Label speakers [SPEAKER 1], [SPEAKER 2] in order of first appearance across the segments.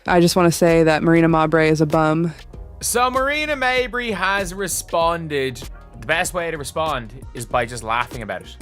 [SPEAKER 1] I just want to say that Marina Mabrey is a bum.
[SPEAKER 2] So Marina Mabrey has responded. The best way to respond is by just laughing about it.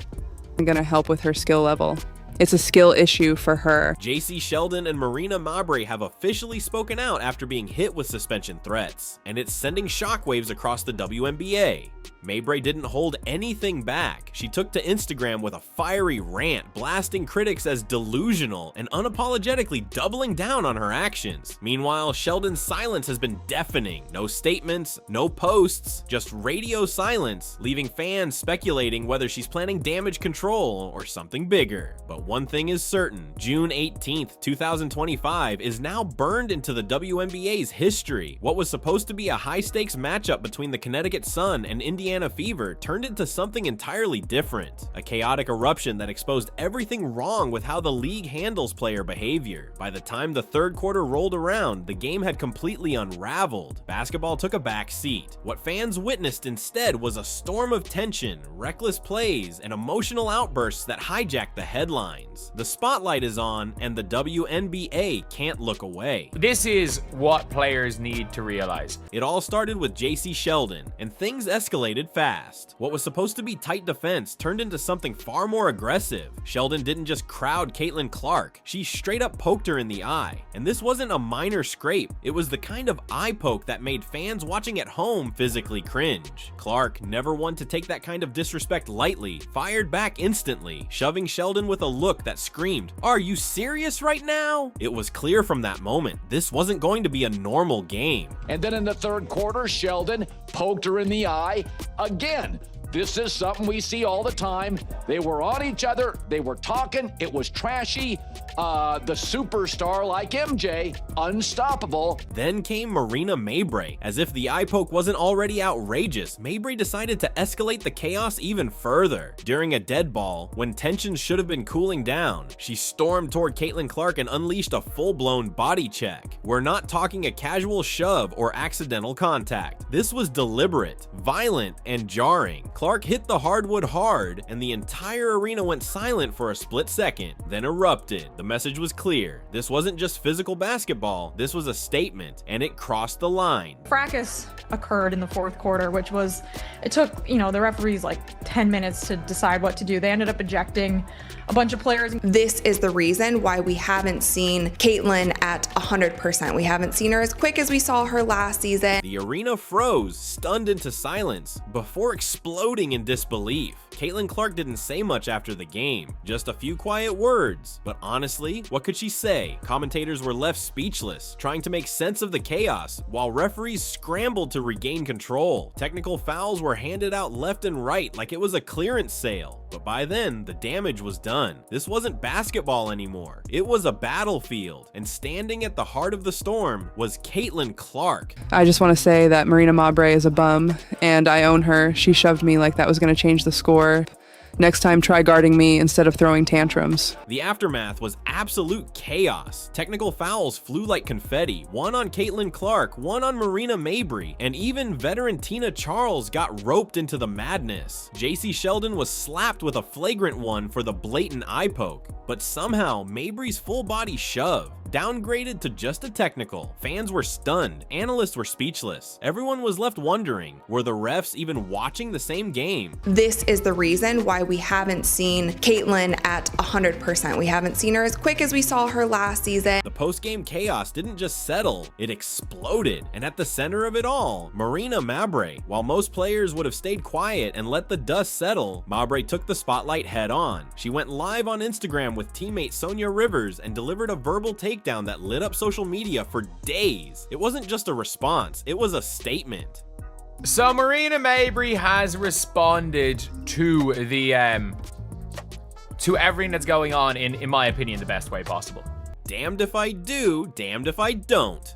[SPEAKER 1] I'm going to help with her skill level. It's a skill issue for her.
[SPEAKER 3] Jacy Sheldon and Marina Mabrey have officially spoken out after being hit with suspension threats, and it's sending shockwaves across the WNBA. Mabrey didn't hold anything back. She took to Instagram with a fiery rant, blasting critics as delusional and unapologetically doubling down on her actions. Meanwhile, Sheldon's silence has been deafening. No statements, no posts, just radio silence, leaving fans speculating whether she's planning damage control or something bigger. But one thing is certain, June 18th, 2025 is now burned into the WNBA's history. What was supposed to be a high-stakes matchup between the Connecticut Sun and Indiana Fever turned into something entirely different. A chaotic eruption that exposed everything wrong with how the league handles player behavior. By the time the third quarter rolled around, the game had completely unraveled. Basketball took a back seat. What fans witnessed instead was a storm of tension, reckless plays, and emotional outbursts that hijacked the headlines. The spotlight is on, and the WNBA can't look away.
[SPEAKER 2] This is what players need to realize.
[SPEAKER 3] It all started with Jacy Sheldon, and things escalated fast. What was supposed to be tight defense turned into something far more aggressive. Sheldon didn't just crowd Caitlin Clark, she straight up poked her in the eye. And this wasn't a minor scrape, it was the kind of eye poke that made fans watching at home physically cringe. Clark, never one to take that kind of disrespect lightly, fired back instantly, shoving Sheldon with a look that screamed, "Are you serious right now?" It was clear from that moment, this wasn't going to be a normal game.
[SPEAKER 4] And then in the third quarter, Sheldon poked her in the eye again. This is something we see all the time. They were on each other. They were talking. It was trashy. The superstar like MJ, unstoppable.
[SPEAKER 3] Then came Marina Mabrey. As if the eye poke wasn't already outrageous, Mabrey decided to escalate the chaos even further. During a dead ball, when tensions should have been cooling down, she stormed toward Caitlin Clark and unleashed a full-blown body check. We're not talking a casual shove or accidental contact. This was deliberate, violent, and jarring. Clark hit the hardwood hard, and the entire arena went silent for a split second, then erupted. The message was clear. This wasn't just physical basketball, this was a statement, and it crossed the line.
[SPEAKER 5] Fracas occurred in the fourth quarter, which was, it took, the referees like 10 minutes to decide what to do. They ended up ejecting a bunch of players.
[SPEAKER 6] This is the reason why we haven't seen Caitlin at 100%. We haven't seen her as quick as we saw her last season.
[SPEAKER 3] The arena froze, stunned into silence, before exploding in disbelief. Caitlin Clark didn't say much after the game, just a few quiet words. But honestly, what could she say? Commentators were left speechless, trying to make sense of the chaos, while referees scrambled to regain control. Technical fouls were handed out left and right like it was a clearance sale. But by then, the damage was done. This wasn't basketball anymore. It was a battlefield, and standing at the heart of the storm was Caitlin Clark.
[SPEAKER 1] I just want to say that Marina Mabrey is a bum, and I own her. She shoved me like that was going to change the score. Next time, try guarding me instead of throwing tantrums.
[SPEAKER 3] The aftermath was absolute chaos. Technical fouls flew like confetti, one on Caitlin Clark, one on Marina Mabrey, and even veteran Tina Charles got roped into the madness. Jacy Sheldon was slapped with a flagrant one for the blatant eye poke, but somehow Mabrey's full body shove downgraded to just a technical. Fans were stunned, analysts were speechless. Everyone was left wondering, were the refs even watching the same game?
[SPEAKER 6] This is the reason why we haven't seen Caitlin at 100%. We haven't seen her as quick as we saw her last season.
[SPEAKER 3] The post-game chaos didn't just settle, it exploded. And at the center of it all, Marina Mabrey. While most players would have stayed quiet and let the dust settle, Mabrey took the spotlight head on. She went live on Instagram with teammate Sonia Rivers and delivered a verbal takedown that lit up social media for days. It wasn't just a response, it was a statement.
[SPEAKER 2] So Marina Mabrey has responded to the to everything that's going on in my opinion, the best way possible.
[SPEAKER 3] Damned if I do, damned if I don't.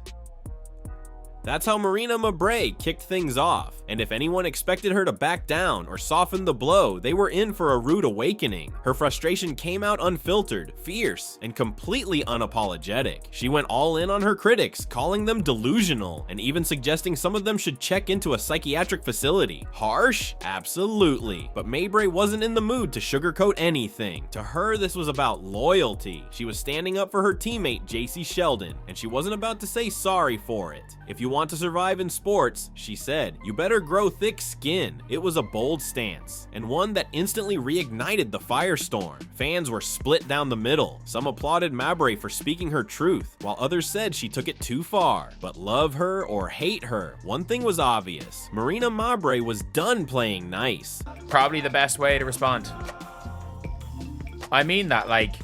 [SPEAKER 3] That's how Marina Mabrey kicked things off, and if anyone expected her to back down or soften the blow, they were in for a rude awakening. Her frustration came out unfiltered, fierce, and completely unapologetic. She went all in on her critics, calling them delusional, and even suggesting some of them should check into a psychiatric facility. Harsh? Absolutely. But Mabrey wasn't in the mood to sugarcoat anything. To her, this was about loyalty. She was standing up for her teammate, Jacy Sheldon, and she wasn't about to say sorry for it. If you want to survive in sports, she said, you better grow thick skin. It was a bold stance, and one that instantly reignited the firestorm. Fans were split down the middle. Some applauded Mabrey for speaking her truth, while others said she took it too far. But love her or hate her, one thing was obvious. Marina Mabrey was done playing nice.
[SPEAKER 2] Probably the best way to respond. I mean that, like,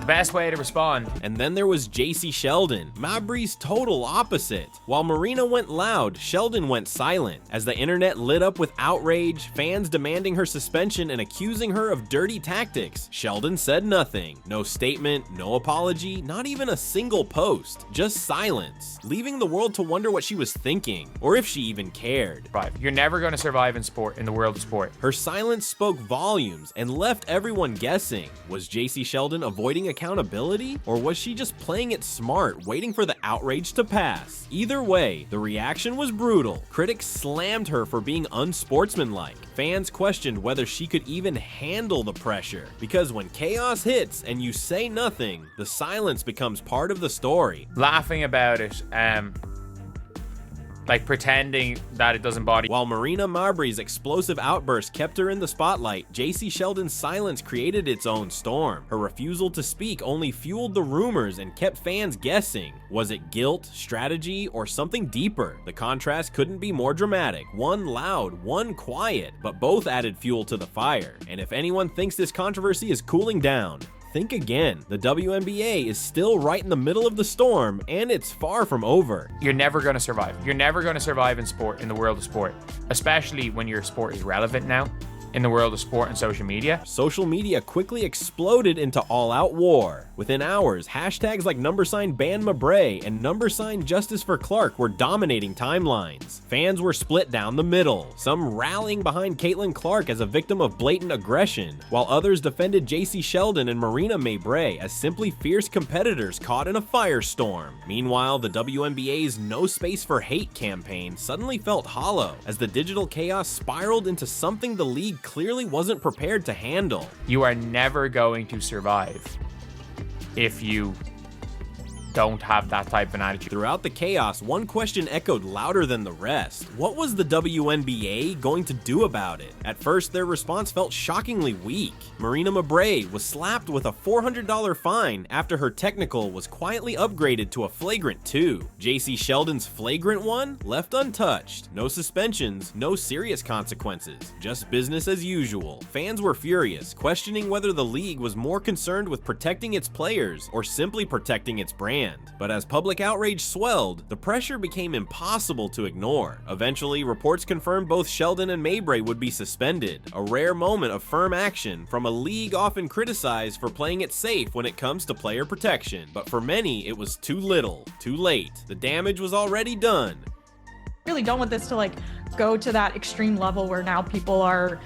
[SPEAKER 2] best way to respond.
[SPEAKER 3] And then there was Jacy Sheldon, Mabrey's total opposite. While Marina went loud, Sheldon went silent. As the internet lit up with outrage, fans demanding her suspension and accusing her of dirty tactics, Sheldon said nothing. No statement, no apology, not even a single post. Just silence, leaving the world to wonder what she was thinking, or if she even cared.
[SPEAKER 2] Right. You're never going to survive in sport, in the world of sport.
[SPEAKER 3] Her silence spoke volumes and left everyone guessing. Was Jacy Sheldon avoiding accountability, or was she just playing it smart, waiting for the outrage to pass? Either way, the reaction was brutal. Critics slammed her for being unsportsmanlike. Fans questioned whether she could even handle the pressure, because when chaos hits and you say nothing, the silence becomes part of the story.
[SPEAKER 2] Laughing about it, like pretending that it doesn't bother you.
[SPEAKER 3] While Marina Mabrey's explosive outburst kept her in the spotlight, Jacy Sheldon's silence created its own storm. Her refusal to speak only fueled the rumors and kept fans guessing. Was it guilt, strategy, or something deeper? The contrast couldn't be more dramatic. One loud, one quiet, but both added fuel to the fire. And if anyone thinks this controversy is cooling down, think again. The WNBA is still right in the middle of the storm, and it's far from over.
[SPEAKER 2] You're never going to survive. You're never going to survive in sport, in the world of sport, especially when your sport is relevant now. In the world of sport and social media.
[SPEAKER 3] Social media quickly exploded into all-out war. Within hours, hashtags like #ban Mabrey and #Justice for Clark were dominating timelines. Fans were split down the middle, some rallying behind Caitlin Clark as a victim of blatant aggression, while others defended Jacy Sheldon and Marina Mabrey as simply fierce competitors caught in a firestorm. Meanwhile, the WNBA's No Space for Hate campaign suddenly felt hollow as the digital chaos spiraled into something the league clearly wasn't prepared to handle.
[SPEAKER 2] You are never going to survive if you don't have that type of an attitude.
[SPEAKER 3] Throughout the chaos, one question echoed louder than the rest. What was the WNBA going to do about it? At first, their response felt shockingly weak. Marina Mabrey was slapped with a $400 fine after her technical was quietly upgraded to a flagrant 2. Jacy Sheldon's flagrant 1 left untouched. No suspensions, no serious consequences, just business as usual. Fans were furious, questioning whether the league was more concerned with protecting its players or simply protecting its brand. But as public outrage swelled, the pressure became impossible to ignore. Eventually, reports confirmed both Sheldon and Mabrey would be suspended, a rare moment of firm action from a league often criticized for playing it safe when it comes to player protection. But for many, it was too little, too late. The damage was already done.
[SPEAKER 5] Really don't want this to like go to that extreme level where now people are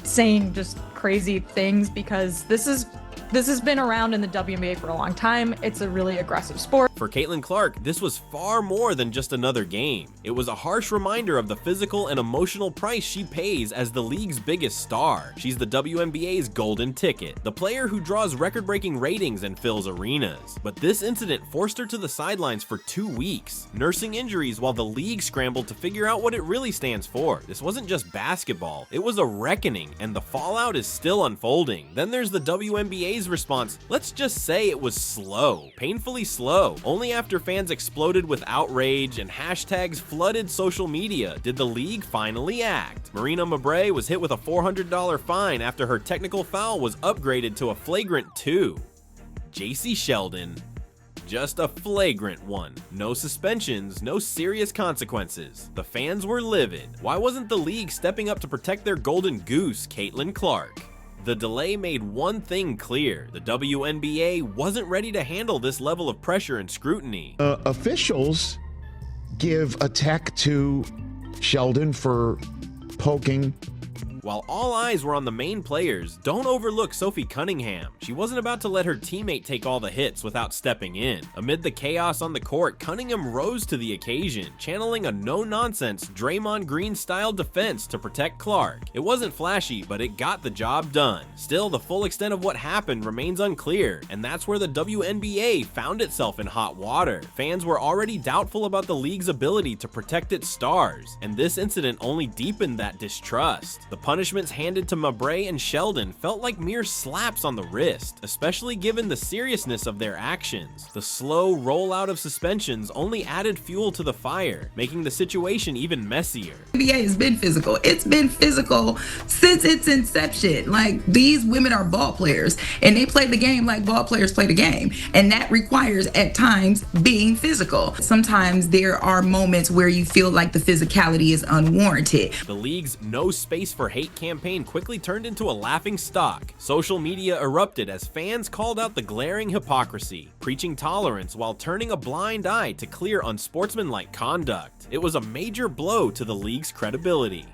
[SPEAKER 5] saying just crazy things, because this has been around in the WNBA for a long time. It's a really aggressive sport.
[SPEAKER 3] For Caitlin Clark, this was far more than just another game. It was a harsh reminder of the physical and emotional price she pays as the league's biggest star. She's the WNBA's golden ticket, the player who draws record-breaking ratings and fills arenas. But this incident forced her to the sidelines for 2 weeks, nursing injuries while the league scrambled to figure out what it really stands for. This wasn't just basketball, it was a reckoning, and the fallout is still unfolding. Then there's the WNBA's response. Let's just say it was slow, painfully slow. Only after fans exploded with outrage and hashtags flooded social media did the league finally act. Marina Mabrey was hit with a $400 fine after her technical foul was upgraded to a flagrant 2. Jacy Sheldon, just a flagrant 1. No suspensions, no serious consequences. The fans were livid. Why wasn't the league stepping up to protect their golden goose, Caitlin Clark? The delay made one thing clear: the WNBA wasn't ready to handle this level of pressure and scrutiny.
[SPEAKER 7] Officials give a tech to Sheldon for poking.
[SPEAKER 3] While all eyes were on the main players, don't overlook Sophie Cunningham. She wasn't about to let her teammate take all the hits without stepping in. Amid the chaos on the court, Cunningham rose to the occasion, channeling a no-nonsense Draymond Green-style defense to protect Clark. It wasn't flashy, but it got the job done. Still, the full extent of what happened remains unclear, and that's where the WNBA found itself in hot water. Fans were already doubtful about the league's ability to protect its stars, and this incident only deepened that distrust. The punishments handed to Mabrey and Sheldon felt like mere slaps on the wrist, especially given the seriousness of their actions. The slow rollout of suspensions only added fuel to the fire, making the situation even messier.
[SPEAKER 8] NBA has been physical. It's been physical since its inception. Like, these women are ball players, and they play the game like ball players play the game, and that requires at times being physical. Sometimes there are moments where you feel like the physicality is unwarranted.
[SPEAKER 3] The league's No Space for Hate campaign quickly turned into a laughing stock. Social media erupted as fans called out the glaring hypocrisy, preaching tolerance while turning a blind eye to clear unsportsmanlike conduct. It was a major blow to the league's credibility.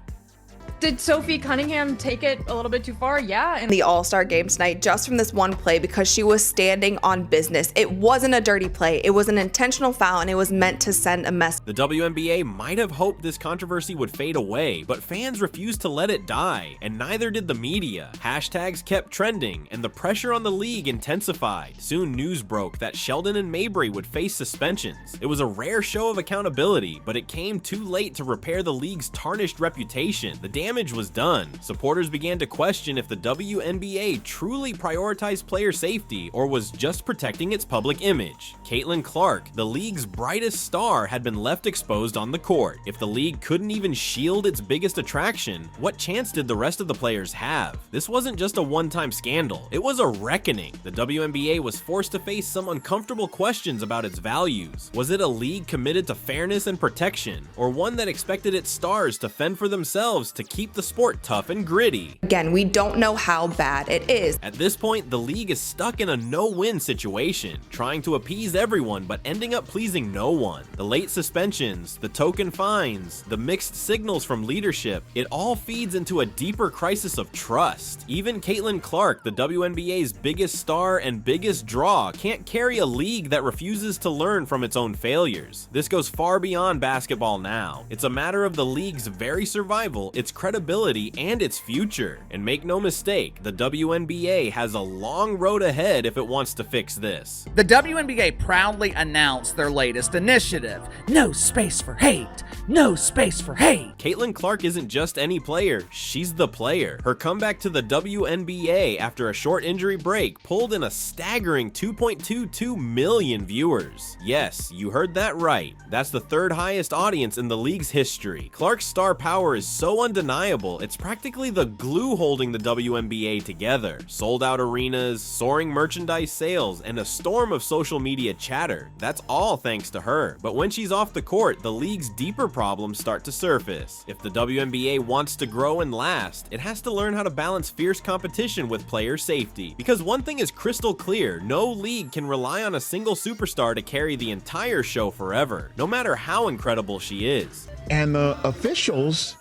[SPEAKER 5] Did Sophie Cunningham take it a little bit too far? Yeah. And
[SPEAKER 6] The All-Star game tonight just from this one play because she was standing on business. It wasn't a dirty play. It was an intentional foul, and it was meant to send a message.
[SPEAKER 3] The WNBA might have hoped this controversy would fade away, but fans refused to let it die, and neither did the media. Hashtags kept trending, and the pressure on the league intensified. Soon news broke that Sheldon and Mabrey would face suspensions. It was a rare show of accountability, but it came too late to repair the league's tarnished reputation. The damage was done. Supporters began to question if the WNBA truly prioritized player safety or was just protecting its public image. Caitlin Clark, the league's brightest star, had been left exposed on the court. If the league couldn't even shield its biggest attraction, what chance did the rest of the players have? This wasn't just a one-time scandal, it was a reckoning. The WNBA was forced to face some uncomfortable questions about its values. Was it a league committed to fairness and protection, or one that expected its stars to fend for themselves to keep the sport tough and gritty?
[SPEAKER 6] Again, we don't know how bad it is.
[SPEAKER 3] At this point, the league is stuck in a no-win situation, trying to appease everyone but ending up pleasing no one. The late suspensions, the token fines, the mixed signals from leadership, it all feeds into a deeper crisis of trust. Even Caitlin Clark, the WNBA's biggest star and biggest draw, can't carry a league that refuses to learn from its own failures. This goes far beyond basketball now. It's a matter of the league's very survival, its credibility, and its future. And make no mistake, the WNBA has a long road ahead if it wants to fix this.
[SPEAKER 9] The WNBA proudly announced their latest initiative, No Space for Hate. No Space for Hate.
[SPEAKER 3] Caitlin Clark isn't just any player, she's the player. Her comeback to the WNBA after a short injury break pulled in a staggering 2.22 million viewers. Yes, you heard that right. That's the third highest audience in the league's history. Clark's star power is so undeniable, it's practically the glue holding the WNBA together. Sold out arenas, soaring merchandise sales, and a storm of social media chatter. That's all thanks to her. But when she's off the court, the league's deeper problems start to surface. If the WNBA wants to grow and last, it has to learn how to balance fierce competition with player safety. Because one thing is crystal clear, no league can rely on a single superstar to carry the entire show forever, no matter how incredible she is.
[SPEAKER 7] And the officials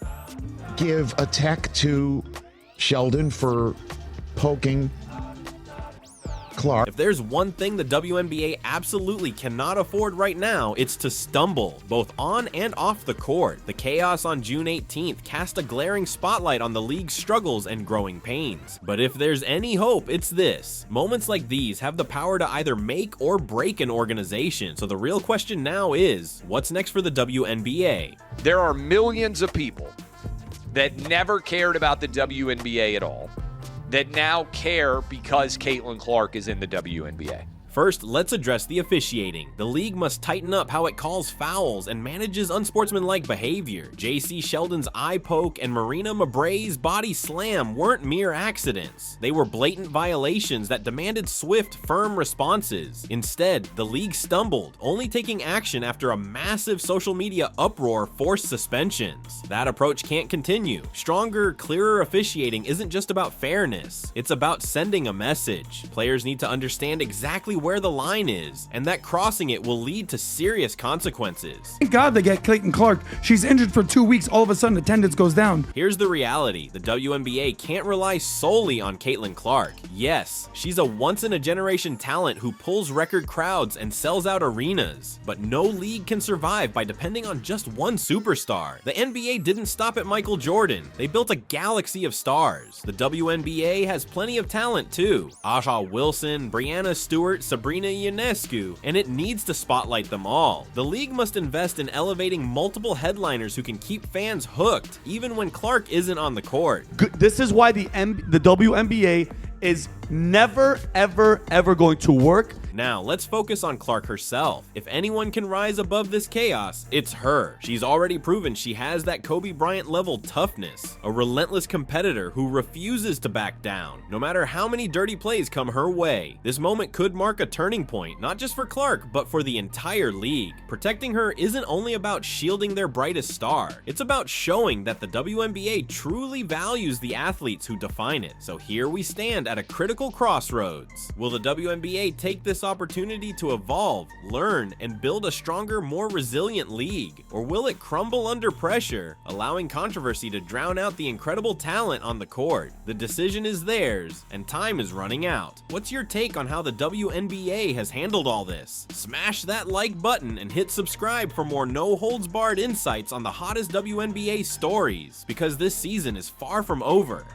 [SPEAKER 7] give a tech to Sheldon for poking Clark.
[SPEAKER 3] If there's one thing the WNBA absolutely cannot afford right now, it's to stumble, both on and off the court. The chaos on June 18th cast a glaring spotlight on the league's struggles and growing pains. But if there's any hope, it's this. Moments like these have the power to either make or break an organization. So the real question now is, what's next for the WNBA?
[SPEAKER 4] There are millions of people that never cared about the WNBA at all, that now care because Caitlin Clark is in the WNBA.
[SPEAKER 3] First, let's address the officiating. The league must tighten up how it calls fouls and manages unsportsmanlike behavior. Jacy Sheldon's eye poke and Marina Mabrey's body slam weren't mere accidents. They were blatant violations that demanded swift, firm responses. Instead, the league stumbled, only taking action after a massive social media uproar forced suspensions. That approach can't continue. Stronger, clearer officiating isn't just about fairness, it's about sending a message. Players need to understand exactly where the line is, and that crossing it will lead to serious consequences.
[SPEAKER 10] Thank God they get Caitlin Clark. She's injured for 2 weeks, all of a sudden attendance goes down.
[SPEAKER 3] Here's the reality. The WNBA can't rely solely on Caitlin Clark. Yes, she's a once-in-a-generation talent who pulls record crowds and sells out arenas, but no league can survive by depending on just one superstar. The NBA didn't stop at Michael Jordan. They built a galaxy of stars. The WNBA has plenty of talent too. Aja Wilson, Brianna Stewart, Sabrina Ionescu, and it needs to spotlight them all. The league must invest in elevating multiple headliners who can keep fans hooked, even when Clark isn't on the court.
[SPEAKER 11] This is why the WNBA is never, ever going to work.
[SPEAKER 3] Now, let's focus on Clark herself. If anyone can rise above this chaos, it's her. She's already proven she has that Kobe Bryant level toughness, a relentless competitor who refuses to back down, no matter how many dirty plays come her way. This moment could mark a turning point, not just for Clark, but for the entire league. Protecting her isn't only about shielding their brightest star, it's about showing that the WNBA truly values the athletes who define it. So here we stand at a critical crossroads. Will the WNBA take this opportunity to evolve, learn, and build a stronger, more resilient league? Or will it crumble under pressure, allowing controversy to drown out the incredible talent on the court? The decision is theirs, and time is running out. What's your take on how the WNBA has handled all this? Smash that like button and hit subscribe for more no-holds-barred insights on the hottest WNBA stories, because this season is far from over.